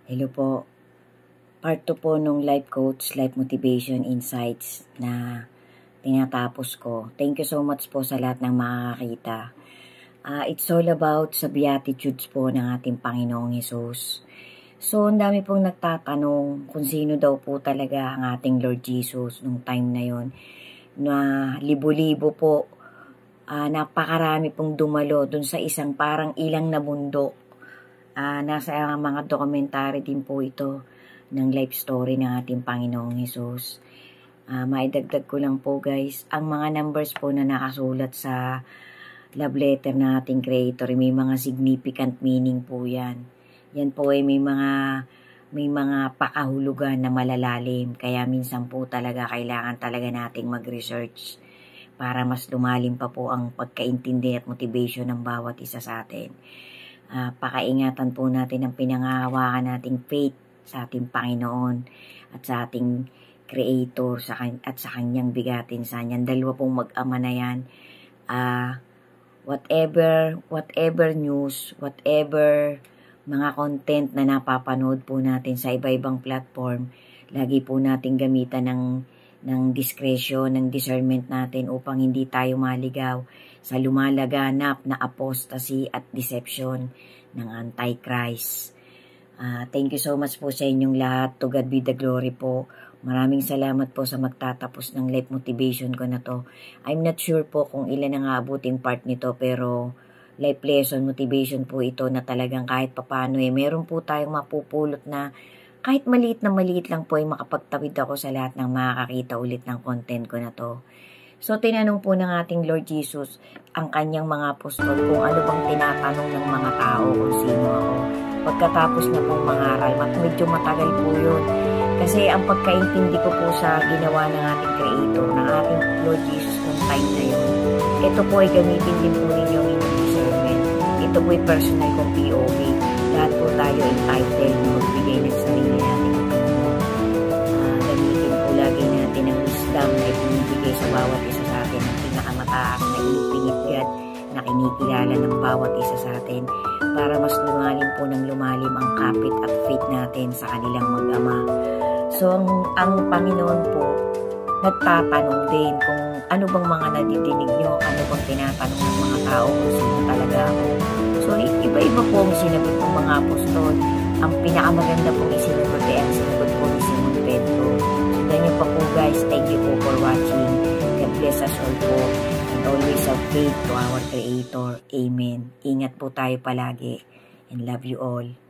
Hello po. Part 2 po nung Life Coach, Life Motivation Insights na tinatapos ko. Thank you so much po sa lahat ng makakakita. It's all about sa Beatitudes po ng ating Panginoong Hesus. So, ang dami pong nagtatanong kung sino daw po talaga ang ating Lord Jesus nung time na yon, na libo-libo po, napakarami pong dumalo dun sa isang parang ilang na bundok. Nasa mga dokumentary din po ito ng life story ng ating Panginoong Hesus. Maidagdag ko lang po guys, ang mga numbers po na nakasulat sa love letter ng ating Creator, may mga significant meaning po yan. Yan po ay may mga pakahulugan na malalalim. Kaya minsan po talaga kailangan talaga nating mag-research para mas lumalim pa po ang pagkaintindi at motivation ng bawat isa sa atin. Pakaingatan po natin ang pinangahawakan nating faith sa ating Panginoon at sa ating Creator at sa kanyang bigatin sa niyan. Dalawa pong mag-ama na yan. Whatever news, whatever mga content na napapanood po natin sa iba-ibang platform, lagi po natin gamitan ng discretion, ng discernment natin upang hindi tayo maligaw sa lumalaganap na apostasy at deception ng Antichrist. Thank you so much po sa inyong lahat. To God be the glory po. Maraming salamat po sa magtatapos ng life motivation ko na to. I'm not sure po kung ilan ang aabuting part nito, pero life lesson motivation po ito na talagang kahit papano meron po tayong mapupulot na kahit maliit lang po ay makapagtawid ako sa lahat ng makakakita ulit ng content ko na to. So, tinanong po ng ating Lord Jesus ang kanyang mga apostol kung ano bang tinatanong ng mga tao kung sino ako. Pagkatapos na pong mangaral, medyo matagal po yun. Kasi ang pagkaintindi ko po sa ginawa ng ating Creator, ng ating Lord Jesus noong time na yun, ito po ay gamitin din po ninyo ang inyong discernment. Ito po ay personal kong POV. Lahat po tayo entitled na magbigay ng sarili natin opinion. Gamitin po lagi natin ang wisdom na ibinibigay sa bawat isa sa atin, ang pinakamataas na infinite God na kinikilala ng bawat isa sa atin para mas lumalim po ng lumalim ang kapit at faith natin sa kanilang mag-ama. So, ang Panginoon po nagtatanong din kung ano bang mga nadidinig nyo, ano bang tinatanong ng mga tao kung sino talaga ako. So, iba-iba po ang sinagot ng mga apostol. Ang pinakamaganda pong isinagot ay ang sinagot po ni Simon Pedro. Sundan nyo pa po guys. Thank you po for watching. God bless us all po. And always have faith to our Creator. Amen. Ingat po tayo palagi. And love you all.